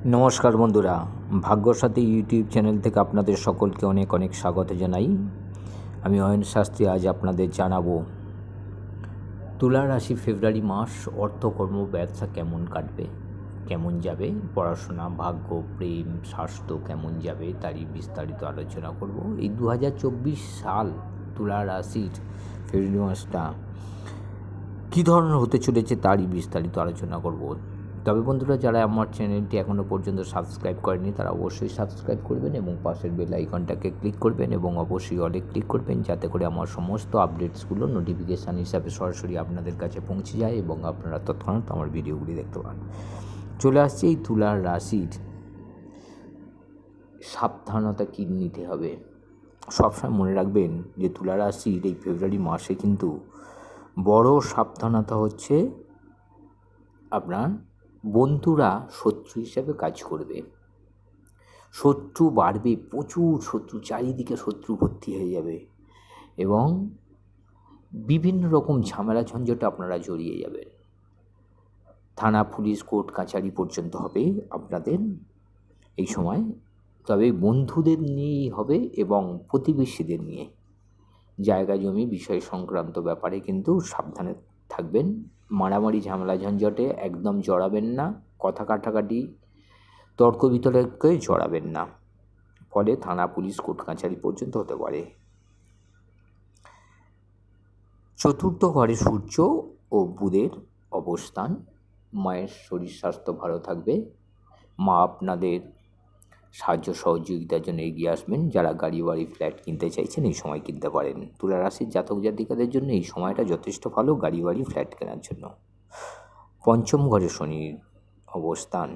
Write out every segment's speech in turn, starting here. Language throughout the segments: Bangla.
নমস্কার বন্ধুরা, ভাগ্যসাথী ইউটিউব চ্যানেল থেকে আপনাদের সকলকে অনেক অনেক স্বাগত জানাই। আমি অয়ন শাস্ত্রী। আজ আপনাদের জানাবো তুলা রাশি ফেব্রুয়ারি মাস অর্থকর্ম ব্যবসা কেমন কাটবে, কেমন যাবে, পড়াশোনা, ভাগ্য, প্রেম, স্বাস্থ্য কেমন যাবে তারই বিস্তারিত আলোচনা করব। এই 2024 সাল তুলা রাশির ফেব্রুয়ারি মাসটা কী ধরনের হতে চলেছে তারই বিস্তারিত আলোচনা করব। তবে বন্ধুরা, যারা আমার চ্যানেলটি এখনও পর্যন্ত সাবস্ক্রাইব করেনি তারা অবশ্যই সাবস্ক্রাইব করবেন এবং পাশের বেল আইকনটাকে ক্লিক করবেন এবং অবশ্যই অলে ক্লিক করবেন, যাতে করে আমার সমস্ত আপডেটসগুলো নোটিফিকেশান হিসাবে সরাসরি আপনাদের কাছে পৌঁছে যায় এবং আপনারা তৎক্ষণাৎ আমার ভিডিওগুলি দেখতে পান। চলে আসছে এই তুলা রাশির সাবধানতা কী নিতে হবে। সবসময় মনে রাখবেন যে তুলা রাশির এই ফেব্রুয়ারি মাসে কিন্তু বড় সাবধানতা হচ্ছে আপনার বন্ধুরা শত্রু হিসাবে কাজ করবে, শত্রু বাড়বে, প্রচুর শত্রু, চারিদিকে শত্রু ভর্তি হয়ে যাবে এবং বিভিন্ন রকম ঝামেলা ঝঞ্ঝটে আপনারা জড়িয়ে যাবেন। থানা, পুলিশ, কোর্ট কাছারি পর্যন্ত হবে আপনাদের এই সময়। তবে বন্ধুদের নিয়েই হবে এবং প্রতিবেশীদের নিয়ে। জায়গা জমি বিষয় সংক্রান্ত ব্যাপারে কিন্তু সাবধানে থাকবেন। মারামারি, ঝামেলা ঝঞ্ঝটে একদম জড়াবেন না। কথা কাটাকাটি, তর্ক বিতর্কে জড়াবেন না, ফলে থানা, পুলিশ, কোর্ট কাছারি পর্যন্ত হতে পারে। চতুর্থ ঘরে সূর্য ও বুধের অবস্থান। মায়ের শরীর স্বাস্থ্য ভালো থাকবে। মা আপনাদের সাহায্য সহযোগিতার জন্য এগিয়ে আসবেন। যারা গাড়ি, বাড়ি, ফ্ল্যাট কিনতে চাইছেন এই সময় কিনতে পারেন। তুলা রাশির জাতক জাতিকাদের জন্য এই সময়টা যথেষ্ট ভালো গাড়ি, বাড়ি, ফ্ল্যাট কেনার জন্য। পঞ্চম ঘরে শনির অবস্থান,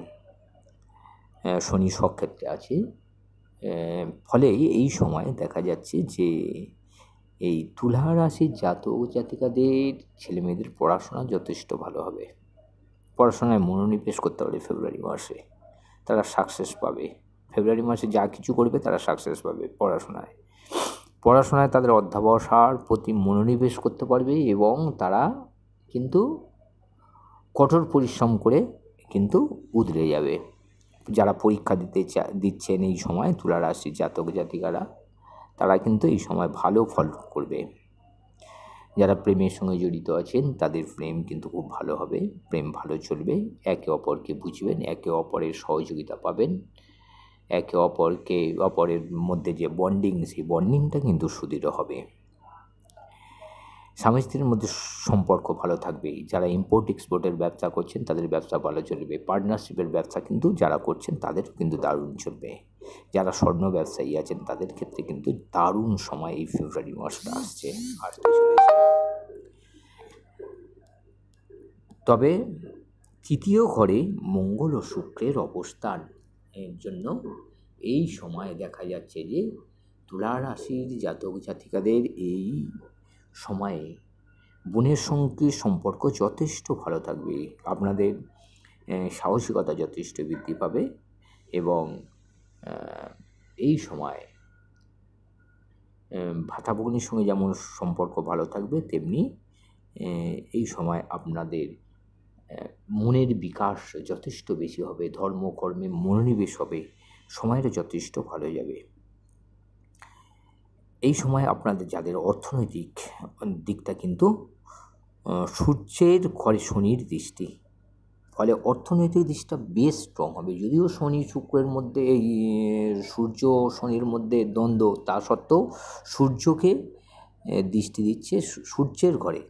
শনি স্বক্ষেত্রে আছে, ফলে এই সময় দেখা যাচ্ছে যে এই তুলা রাশির জাতক জাতিকাদের ছেলেমেয়েদের পড়াশোনা যথেষ্ট ভালো হবে। পড়াশোনায় মনোনিবেশ করতে পারে ফেব্রুয়ারি মাসে, তারা সাকসেস পাবে। ফেব্রুয়ারি মাসে যা কিছু করবে তারা সাকসেস পাবে। পড়াশোনায় তাদের অধ্যবসায়ের প্রতি মনোনিবেশ করতে পারবে এবং তারা কিন্তু কঠোর পরিশ্রম করে কিন্তু উতরে যাবে। যারা পরীক্ষা দিচ্ছেন এই সময় তুলা রাশির জাতক জাতিকারা, তারা কিন্তু এই সময় ভালো ফল করবে। যারা প্রেমের সঙ্গে জড়িত আছেন তাদের প্রেম কিন্তু খুব ভালো হবে, প্রেম ভালো চলবে। একে অপরকে বুঝবেন, একে অপরের সহযোগিতা পাবেন, একে অপরের মধ্যে যে বন্ডিং, সেই বন্ডিংটা কিন্তু সুদৃঢ় হবে। স্বামী স্ত্রীর মধ্যে সম্পর্ক ভালো থাকবে। যারা ইম্পোর্ট এক্সপোর্টের ব্যবসা করছেন তাদের ব্যবসা ভালো চলবে। পার্টনারশিপের ব্যবসা কিন্তু যারা করছেন তাদেরও কিন্তু দারুণ চলবে। যারা স্বর্ণ ব্যবসায়ী আছেন তাদের ক্ষেত্রে কিন্তু দারুণ সময় এই ফেব্রুয়ারি মাসটা আসতে চলেছে। তবে তৃতীয় ঘরে মঙ্গল ও শুক্রের অবস্থান এর জন্য এই সময় দেখা যাচ্ছে যে তুলা রাশির জাতক জাতিকাদের এই সময়ে বোনের সঙ্গে সম্পর্ক যথেষ্ট ভালো থাকবে। আপনাদের সাহসিকতা যথেষ্ট বৃদ্ধি পাবে এবং এই সময় ভাতা ভগ্নির সঙ্গে যেমন সম্পর্ক ভালো থাকবে, তেমনি এই সময় আপনাদের মনের বিকাশ যথেষ্ট বেশি হবে, ধর্মকর্মে মনোনিবেশ হবে, সময়টা যথেষ্ট ভালো যাবে। এই সময় আপনাদের যাদের অর্থনৈতিক দিকটা কিন্তু সূর্যের ঘরে শনির দৃষ্টি, ফলে অর্থনৈতিক দিকটা বেশ স্ট্রং হবে। যদিও শনি শুক্রের মধ্যে, এই সূর্য শনির মধ্যে দ্বন্দ্ব, তা সত্ত্বেও সূর্যকে দৃষ্টি দিচ্ছে সূর্যের ঘরে,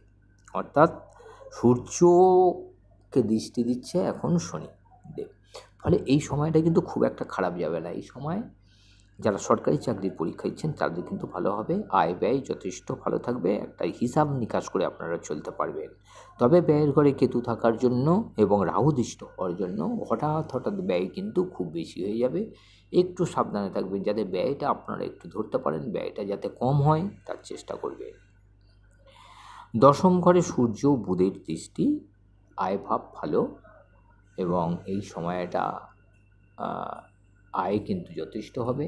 অর্থাৎ সূর্যকে দৃষ্টি দিচ্ছে এখন শনিদেব। ফলে এই সময়টা কিন্তু খুব একটা খারাপ যাবে না। এই সময় যারা সরকারি চাকরির পরীক্ষা দিচ্ছেন তাদের কিন্তু ভালো হবে। আয় ব্যয় যথেষ্ট ভালো থাকবে, একটা হিসাব নিকাশ করে আপনারা চলতে পারবেন। তবে ব্যয়ের ঘরে কেতু থাকার জন্য এবং রাহু দৃষ্ট হওয়ার জন্য হঠাৎ ব্যয় কিন্তু খুব বেশি হয়ে যাবে। একটু সাবধানে থাকবেন যাতে ব্যয়টা আপনারা একটু ধরতে পারেন, ব্যয়টা যাতে কম হয় তার চেষ্টা করবেন। দশম ঘরে সূর্য বুধের দৃষ্টি, আয় ভাব ভালো এবং এই সময়টা আয় কিন্তু যথেষ্ট হবে।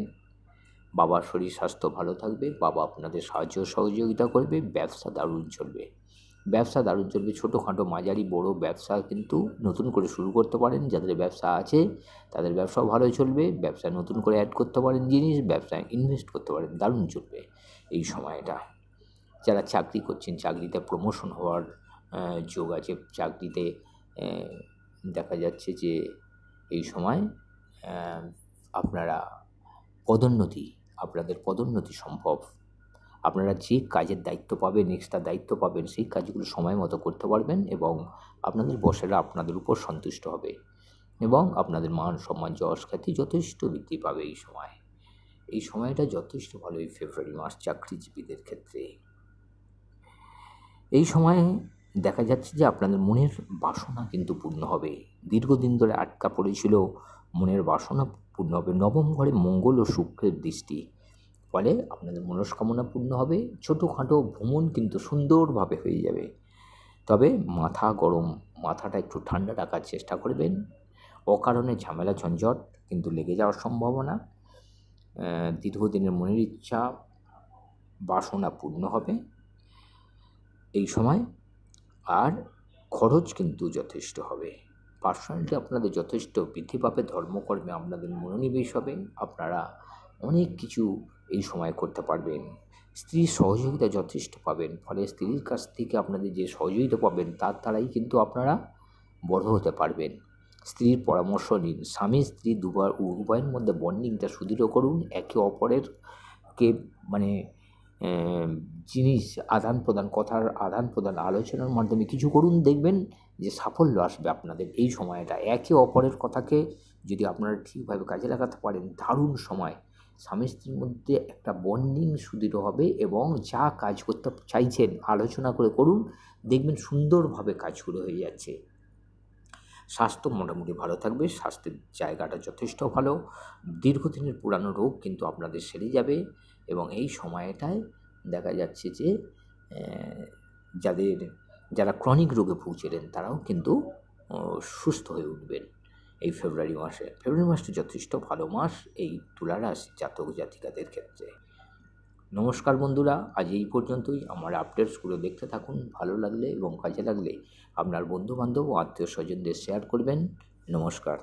বাবার শরীর স্বাস্থ্য ভালো থাকবে, বাবা আপনাদের সাহায্য সহযোগিতা করবে, ব্যবসা দারুণ চলবে। ব্যবসা দারুণ চলবে। ছোটোখাটো মাঝারি বড় ব্যবসা কিন্তু নতুন করে শুরু করতে পারেন। যাদের ব্যবসা আছে তাদের ব্যবসাও ভালোই চলবে। ব্যবসায় নতুন করে অ্যাড করতে পারেন জিনিস, ব্যবসায় ইনভেস্ট করতে পারেন, দারুণ চলবে এই সময়টা। যারা চাকরি করছেন, চাকরিতে প্রমোশন হওয়ার যোগ আছে। চাকরিতে দেখা যাচ্ছে যে এই সময় আপনাদের পদোন্নতি সম্ভব। আপনারা যে কাজের দায়িত্ব পাবেন, এক্সট্রা দায়িত্ব পাবেন, সেই কাজগুলো সময় মতো করতে পারবেন এবং আপনাদের বসেরা আপনাদের উপর সন্তুষ্ট হবে এবং আপনাদের মান সম্মান যশ খ্যাতি যথেষ্ট বৃদ্ধি পাবে এই সময়। এই সময়টা যথেষ্ট ভালো এই ফেব্রুয়ারি মাস চাকরিজীবীদের ক্ষেত্রে। এই সময়ে দেখা যাচ্ছে যে আপনাদের মনের বাসনা কিন্তু পূর্ণ হবে। দীর্ঘদিন ধরে আটকা পড়েছিল, মনের বাসনা পূর্ণ হবে। নবম ঘরে মঙ্গল ও শুক্রের দৃষ্টি, ফলে আপনাদের মনস্কামনা পূর্ণ হবে। ছোটোখাটো ভ্রমণ কিন্তু সুন্দরভাবে হয়ে যাবে। তবে মাথাটা একটু ঠান্ডা রাখার চেষ্টা করবেন। অকারণে ঝামেলা ঝঞ্ঝট কিন্তু লেগে যাওয়ার সম্ভাবনা। দীর্ঘদিনের মনের ইচ্ছা বাসনা পূর্ণ হবে এই সময়। আর খরচ কিন্তু যথেষ্ট হবে। পার্সোনালিটি আপনাদের যথেষ্ট বৃদ্ধি পাবে। ধর্মকর্মে আপনাদের মনোনিবেশ হবে। আপনারা অনেক কিছু এই সময় করতে পারবেন। স্ত্রীর সহযোগিতা যথেষ্ট পাবেন, ফলে স্ত্রীর কাছ থেকে আপনাদের যে সহযোগিতা পাবেন তার দ্বারাই কিন্তু আপনারা বড় হতে পারবেন। স্ত্রীর পরামর্শ নিন। স্বামী স্ত্রী উভয়ের মধ্যে বন্ডিংটা সুদৃঢ় করুন। একে অপরের জিনিস আদান প্রদান, কথার আদান প্রদান, আলোচনার মাধ্যমে কিছু করুন, দেখবেন যে সাফল্য আসবে আপনাদের এই সময়টা। একে অপরের কথাকে যদি আপনারা ঠিকভাবে কাজে লাগাতে পারেন, দারুণ সময়। স্বামী স্ত্রীর মধ্যে একটা বন্ডিং সুদৃঢ় হবে এবং যা কাজ করতে চাইছেন আলোচনা করে করুন, দেখবেন সুন্দরভাবে কাজগুলো হয়ে যাচ্ছে। স্বাস্থ্য মোটামুটি ভালো থাকবে। স্বাস্থ্যের জায়গাটা যথেষ্ট ভালো। দীর্ঘদিনের পুরানো রোগ কিন্তু আপনাদের সেরে যাবে এবং এই সময়টায় দেখা যাচ্ছে যে যারা ক্রনিক রোগে ভুগছিলেন তারাও কিন্তু সুস্থ হয়ে উঠবেন এই ফেব্রুয়ারি মাসে। ফেব্রুয়ারি মাসটা যথেষ্ট ভালো মাস এই তুলা রাশি জাতক জাতিকাদের ক্ষেত্রে। নমস্কার বন্ধুরা, আজ এই পর্যন্তই। আমার আপডেটসগুলো দেখতে থাকুন। ভালো লাগলে এবং কাজে লাগলে আপনার বন্ধুবান্ধব ও আত্মীয় স্বজনদের শেয়ার করবেন। নমস্কার।